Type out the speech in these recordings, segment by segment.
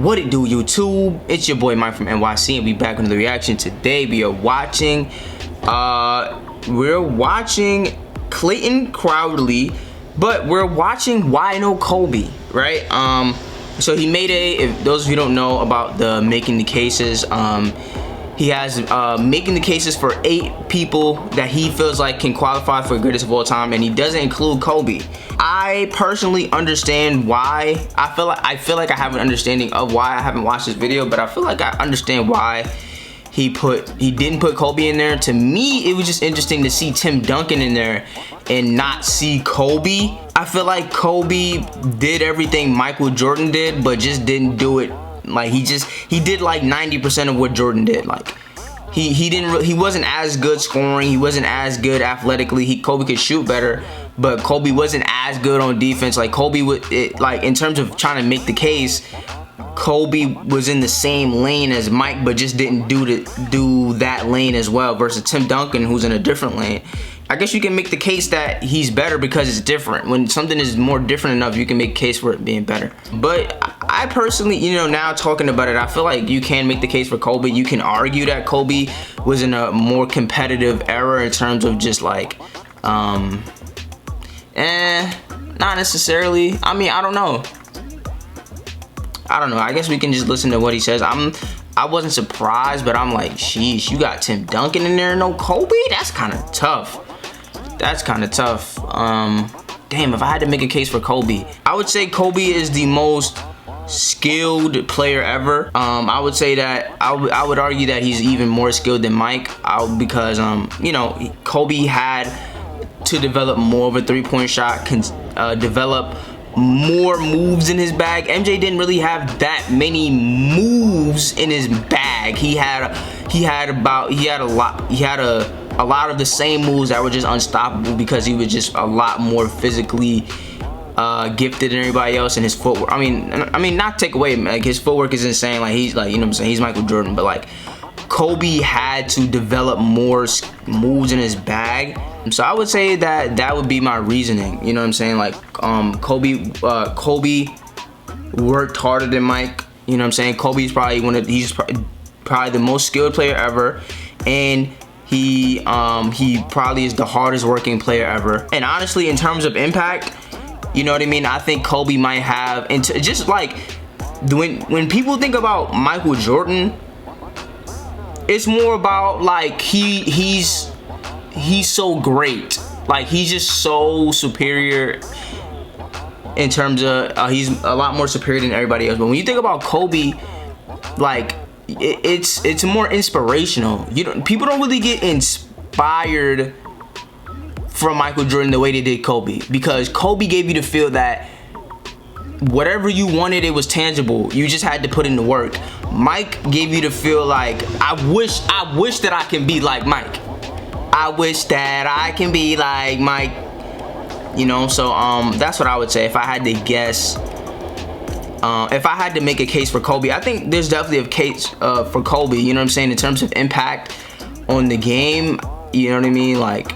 What it do, YouTube? It's your boy Mike from NYC, and we back with the reaction. Today we are watching Clayton Crowley, but we're watching Why No Kobe, right? So he made if those of you don't know about the making the cases, he has making the cases for 8 people that he feels like can qualify for greatest of all time, and he doesn't include Kobe. I personally understand why. I feel like I have an understanding of why. I haven't watched this video, but I feel like I understand why he didn't put Kobe in there. To me, it was just interesting to see Tim Duncan in there and not see Kobe. I feel like Kobe did everything Michael Jordan did, but just didn't do it. Like he did like 90% of what Jordan did. Like he wasn't as good scoring, he wasn't as good athletically. Kobe could shoot better, but Kobe wasn't as good on defense. Like Kobe like in terms of trying to make the case, Kobe was in the same lane as Mike, but just didn't do that lane as well, versus Tim Duncan, who's in a different lane. I guess you can make the case that he's better because it's different. When something is more different enough, you can make a case for it being better. But I personally, now talking about it, I feel like you can make the case for Kobe. You can argue that Kobe was in a more competitive era in terms of just like, not necessarily. I mean, I don't know. I guess we can just listen to what he says. I wasn't surprised, but I'm like, sheesh, you got Tim Duncan in there and no Kobe? That's kind of tough. Damn, if I had to make a case for Kobe, I would say Kobe is the most skilled player ever. I would say that I would argue that he's even more skilled than Mike, because Kobe had to develop more of a three-point shot, develop more moves in his bag. MJ didn't really have that many moves in his bag. He had a lot of the same moves that were just unstoppable because he was just a lot more physically gifted than everybody else, and his footwork. I mean, not take away, like his footwork is insane. Like he's like, he's Michael Jordan, but like Kobe had to develop more moves in his bag. So I would say that would be my reasoning. You know what I'm saying? Like Kobe worked harder than Mike. You know what I'm saying? Kobe's probably he's probably the most skilled player ever, and he probably is the hardest working player ever. And honestly, in terms of impact, you know what I mean? I think Kobe might have, and just like when people think about Michael Jordan, it's more about like he's so great. Like he's just so superior in terms of he's a lot more superior than everybody else. But when you think about Kobe, like it's more inspirational. People don't really get inspired from Michael Jordan the way they did Kobe, because Kobe gave you the feel that whatever you wanted, it was tangible. You just had to put in the work. Mike gave you the feel like I wish that I can be like Mike. I wish that I can be like Mike. So that's what I would say if I had to guess. If I had to make a case for Kobe, I think there's definitely a case for Kobe, you know what I'm saying, in terms of impact on the game. You know what I mean? Like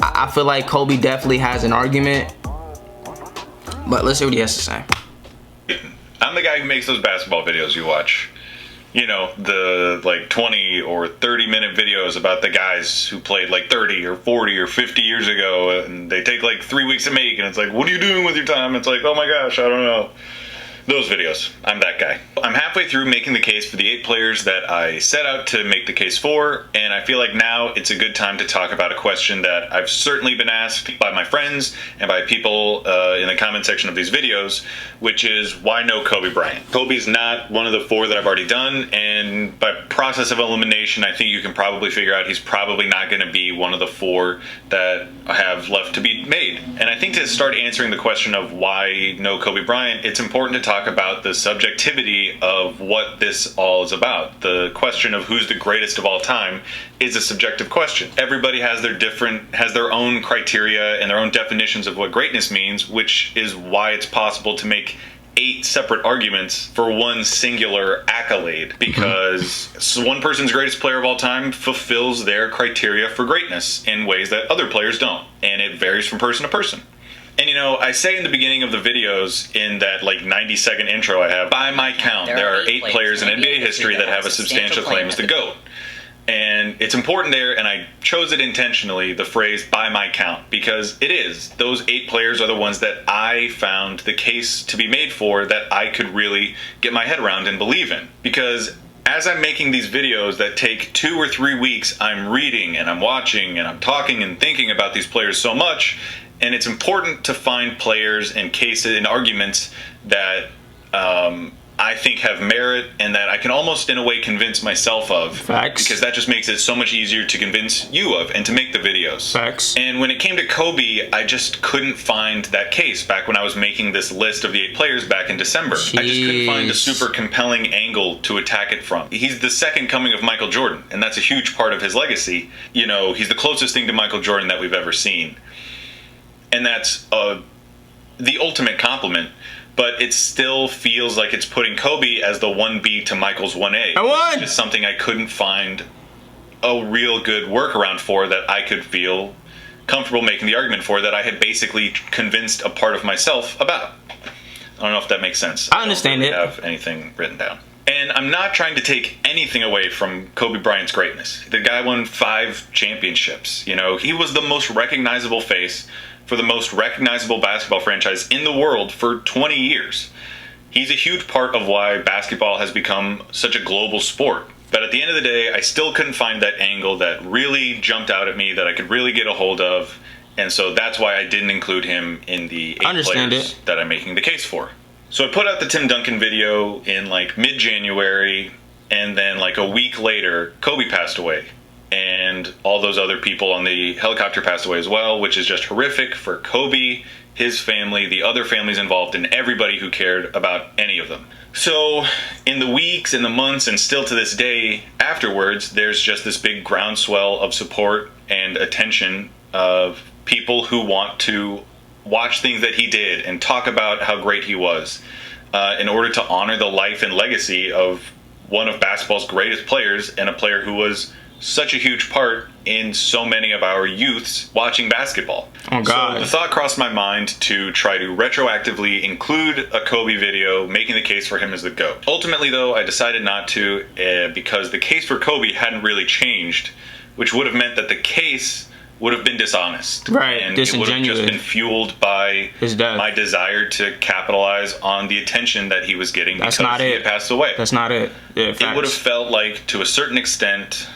I feel like Kobe definitely has an argument, but let's see what he has to say. I'm the guy who makes those basketball videos you watch. The like 20 or 30 minute videos about the guys who played like 30 or 40 or 50 years ago, and they take like 3 weeks to make, and it's like, what are you doing with your time? It's like, oh my gosh, I don't know. Those videos. I'm that guy. I'm halfway through making the case for the 8 players that I set out to make the case for, and I feel like now it's a good time to talk about a question that I've certainly been asked by my friends and by people in the comment section of these videos, which is, why no Kobe Bryant? Kobe's not one of the 4 that I've already done, and by process of elimination, I think you can probably figure out he's probably not going to be one of the 4 that have left to be made. And I think to start answering the question of why no Kobe Bryant, it's important to talk about the subjectivity of what this all is about. The question of who's the greatest of all time is a subjective question. Everybody has their own criteria and their own definitions of what greatness means, which is why it's possible to make 8 separate arguments for one singular accolade, because one person's greatest player of all time fulfills their criteria for greatness in ways that other players don't, and it varies from person to person. And you know, I say in the beginning of the videos in that like 90-second intro I have, by my count, there are 8 players in NBA history that have a substantial claim as the GOAT. And it's important there, and I chose it intentionally, the phrase by my count, because it is. Those 8 players are the ones that I found the case to be made for that I could really get my head around and believe in. Because as I'm making these videos that take 2 or 3 weeks, I'm reading and I'm watching and I'm talking and thinking about these players so much, and it's important to find players and cases and arguments that I think have merit and that I can almost in a way convince myself of. Facts. Because that just makes it so much easier to convince you of and to make the videos. Facts. And when it came to Kobe, I just couldn't find that case back when I was making this list of the 8 players back in December. Jeez. I just couldn't find a super compelling angle to attack it from. He's the second coming of Michael Jordan, and that's a huge part of his legacy. You know, he's the closest thing to Michael Jordan that we've ever seen. And that's the ultimate compliment. But it still feels like it's putting Kobe as the 1B to Michael's 1A. I won! It's just something I couldn't find a real good workaround for that I could feel comfortable making the argument for, that I had basically convinced a part of myself about. I don't know if that makes sense. I understand it. I don't really have anything written down. And I'm not trying to take anything away from Kobe Bryant's greatness. The guy won 5 championships. You know, he was the most recognizable face for the most recognizable basketball franchise in the world for 20 years. He's a huge part of why basketball has become such a global sport. But at the end of the day, I still couldn't find that angle that really jumped out at me that I could really get a hold of. And so that's why I didn't include him in the 8 players that I'm making the case for. So I put out the Tim Duncan video in like mid-January, and then like a week later, Kobe passed away. And all those other people on the helicopter passed away as well, which is just horrific for Kobe, his family, the other families involved, and everybody who cared about any of them. So in the weeks and the months and still to this day afterwards, there's just this big groundswell of support and attention of people who want to watch things that he did and talk about how great he was in order to honor the life and legacy of one of basketball's greatest players, and a player who was such a huge part in so many of our youths watching basketball. Oh, God. So the thought crossed my mind to try to retroactively include a Kobe video making the case for him as the GOAT. Ultimately, though, I decided not to because the case for Kobe hadn't really changed, which would have meant that the case would have been dishonest. Right, and disingenuous. it would have just been fueled by His death. my desire to capitalize on the attention that he was getting That's because not he it. had passed away. That's not it. Yeah, It would have felt like, to a certain extent,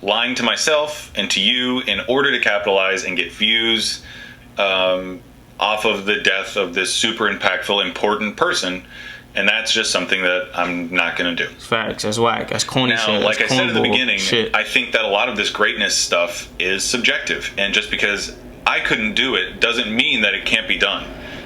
lying to myself and to you in order to capitalize and get views off of the death of this super impactful, important person. And that's just something that I'm not going to do. Facts. That's whack. That's corny now, shit. like I That's said at the cornball beginning, shit. I think that a lot of this greatness stuff is subjective. And just because I couldn't do it doesn't mean that it can't be done.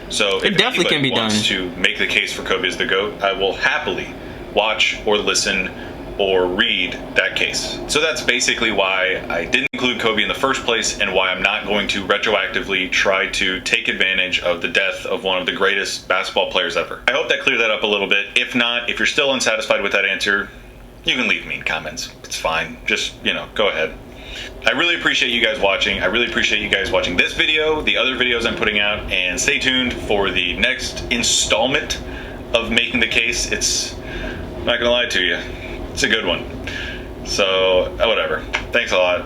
So It if definitely can be anybody wants done. to make the case for Kobe as the GOAT, I will happily watch or listen or read that case. So that's basically why I didn't include Kobe in the first place, and why I'm not going to retroactively try to take advantage of the death of one of the greatest basketball players ever. I hope that cleared that up a little bit. If not, if you're still unsatisfied with that answer, you can leave me in comments. It's fine. Just, go ahead. I really appreciate you guys watching. I really appreciate you guys watching this video, the other videos I'm putting out, and stay tuned for the next installment of Making the Case. I'm not gonna lie to you, it's a good one. So, whatever. Thanks a lot.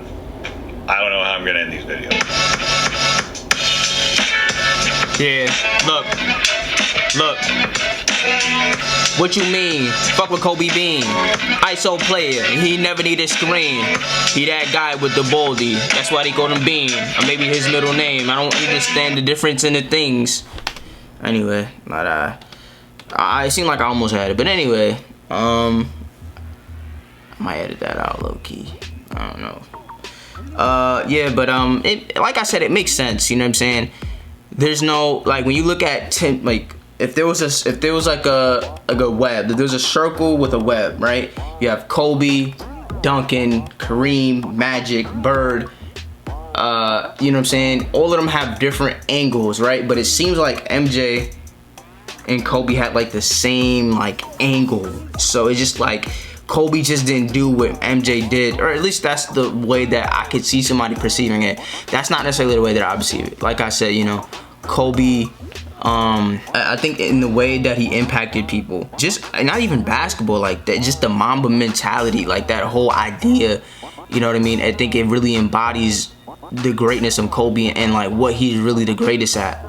I don't know how I'm gonna end these videos. Yeah, look. What you mean? Fuck with Kobe Bean. ISO player, he never needed screen. He that guy with the baldy. That's why they call him Bean. Or maybe his middle name. I don't understand the difference in the things. Anyway, I seem like I almost had it. But anyway, I might edit that out low key. I don't know. Yeah, but like I said, it makes sense. You know what I'm saying? There's no, like, when you look at Tim, like, if there was like a web, if there was a circle with a web, right? You have Kobe, Duncan, Kareem, Magic, Bird. You know what I'm saying? All of them have different angles, right? But it seems like MJ and Kobe had like the same like angle. So it's just like Kobe just didn't do what MJ did, or at least that's the way that I could see somebody perceiving it. That's not necessarily the way that I perceive it. Like I said, Kobe, I think in the way that he impacted people, just not even basketball, like that, just the Mamba mentality, like that whole idea, you know what I mean? I think it really embodies the greatness of Kobe and like what he's really the greatest at.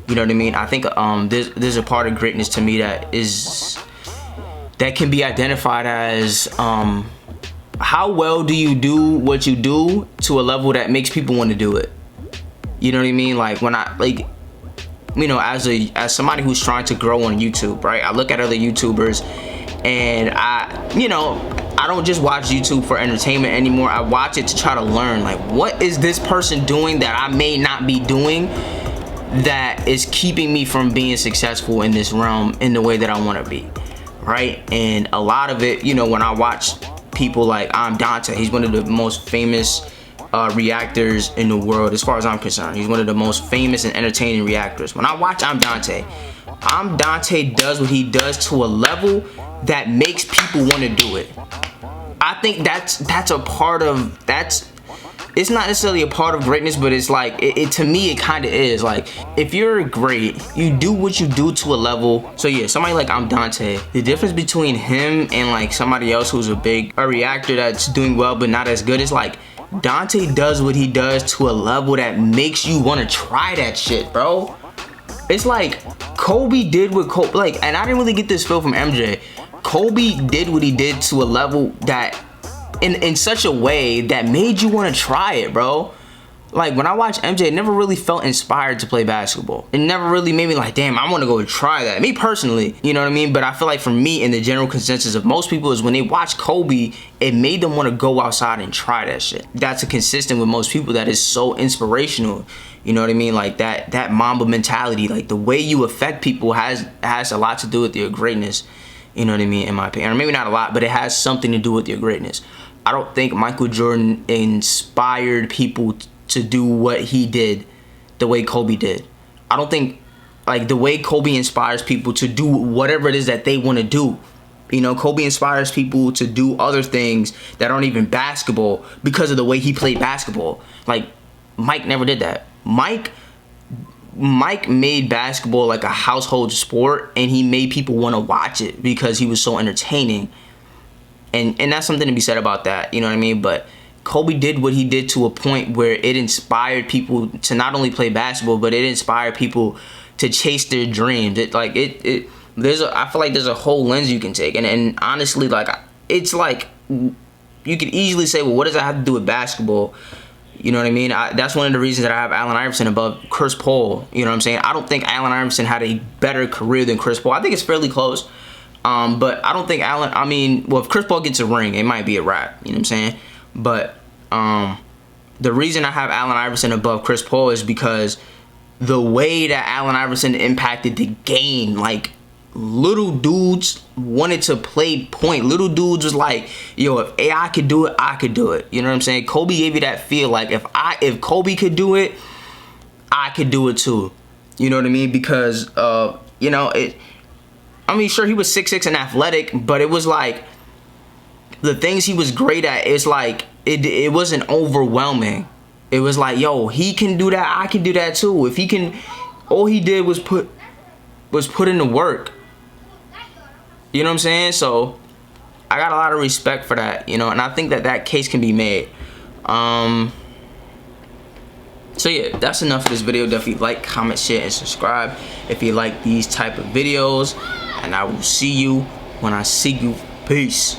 You know what I mean? I think there's a part of greatness to me that can be identified as how well do you do what you do to a level that makes people want to do it. You know what I mean? Like when I you know, as somebody who's trying to grow on YouTube, right? I look at other YouTubers and I don't just watch YouTube for entertainment anymore. I watch it to try to learn, like, what is this person doing that I may not be doing that is keeping me from being successful in this realm in the way that I want to be, right? And a lot of it, you know, when I watch people like Dante, he's one of the most famous reactors in the world as far as I'm concerned. He's one of the most famous and entertaining reactors. When I watch Dante does what he does to a level that makes people want to do it. I think that's a part of, it's not necessarily a part of greatness, but it's like, it to me, it kind of is. Like, if you're great, you do what you do to a level. So yeah, somebody like Dante, the difference between him and like somebody else who's a reactor that's doing well but not as good is like, Dante does what he does to a level that makes you want to try that shit, bro. It's like Kobe did what Kobe, like, and I didn't really get this feel from MJ. Kobe did what he did to a level that, in such a way that made you want to try it, bro. Like, when I watched MJ, it never really felt inspired to play basketball. It never really made me like, damn, I want to go try that. Me personally, you know what I mean? But I feel like for me, in the general consensus of most people, is when they watch Kobe, it made them want to go outside and try that shit. That's consistent with most people. That is so inspirational. You know what I mean? Like that Mamba mentality, like the way you affect people has a lot to do with your greatness. You know what I mean? In my opinion, or maybe not a lot, but it has something to do with your greatness. I don't think Michael Jordan inspired people to do what he did the way Kobe did. I don't think, like, the way Kobe inspires people to do whatever it is that they want to do. You know, Kobe inspires people to do other things that aren't even basketball because of the way he played basketball. Like, Mike never did that. Mike made basketball like a household sport, and he made people want to watch it because he was so entertaining. And that's something to be said about that, you know what I mean? But Kobe did what he did to a point where it inspired people to not only play basketball, but it inspired people to chase their dreams. I feel like there's a whole lens you can take, and honestly, like, it's like you could easily say, well, what does that have to do with basketball? You know what I mean? That's one of the reasons that I have Allen Iverson above Chris Paul. You know what I'm saying? I don't think Allen Iverson had a better career than Chris Paul. I think it's fairly close. But I don't think if Chris Paul gets a ring, it might be a wrap. You know what I'm saying? But the reason I have Allen Iverson above Chris Paul is because the way that Allen Iverson impacted the game, like, little dudes wanted to play point. Little dudes was like, yo, if AI could do it, I could do it. You know what I'm saying? Kobe gave you that feel like if Kobe could do it, I could do it too. You know what I mean? Because you know, sure, he was 6'6" and athletic, but it was like the things he was great at, it's like it wasn't overwhelming. It was like, yo, he can do that, I can do that too. If he can, all he did was put in the work. You know what I'm saying? So I got a lot of respect for that, you know, and I think that case can be made. So yeah, that's enough for this video. Definitely like, comment, share, and subscribe if you like these type of videos, and I will see you when I see you. Peace.